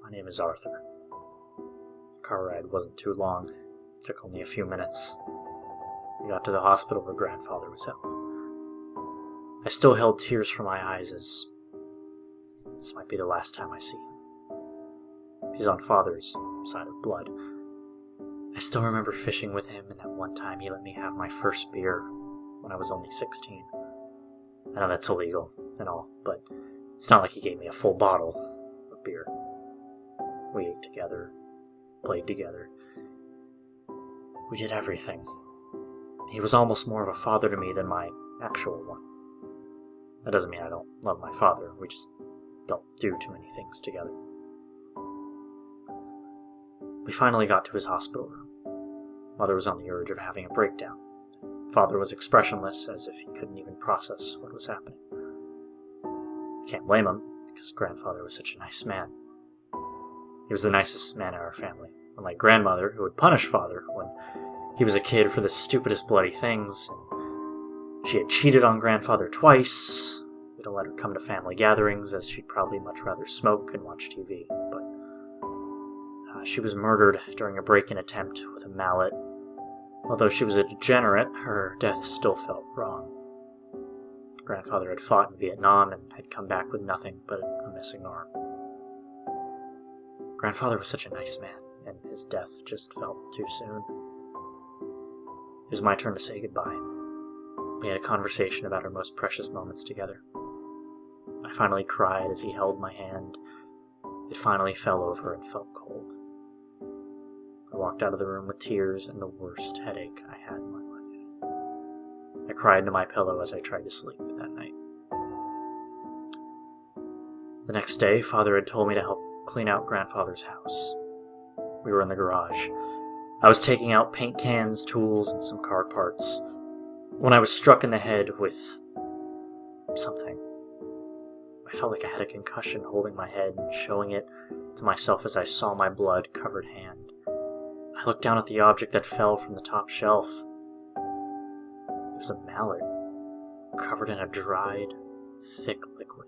My name is Arthur. The car ride wasn't too long. It took only a few minutes. We got to the hospital where grandfather was held. I still held tears from my eyes as this might be the last time I see him. He's on father's side of blood. I still remember fishing with him, and at one time he let me have my first beer when I was only 16. I know that's illegal and all, but it's not like he gave me a full bottle of beer. We ate together, played together. We did everything. He was almost more of a father to me than my actual one. That doesn't mean I don't love my father, we just don't do too many things together. We finally got to his hospital room. Mother was on the verge of having a breakdown. Father was expressionless, as if he couldn't even process what was happening. I can't blame him, because grandfather was such a nice man. He was the nicest man in our family, unlike grandmother, who would punish father when he was a kid for the stupidest bloody things, and she had cheated on grandfather twice. We don't let her come to family gatherings, as she'd probably much rather smoke and watch TV, but she was murdered during a break-in attempt with a mallet. Although she was a degenerate, her death still felt wrong. Grandfather had fought in Vietnam and had come back with nothing but a missing arm. Grandfather was such a nice man, and his death just felt too soon. It was my turn to say goodbye. We had a conversation about our most precious moments together. I finally cried as he held my hand. It finally fell over and felt cold. I walked out of the room with tears and the worst headache I had in my life. I cried into my pillow as I tried to sleep that night. The next day, Father had told me to help clean out grandfather's house. We were in the garage. I was taking out paint cans, tools, and some car parts when I was struck in the head with something. I felt like I had a concussion, holding my head and showing it to myself as I saw my blood-covered hand. I looked down at the object that fell from the top shelf. It was a mallet, covered in a dried, thick liquid.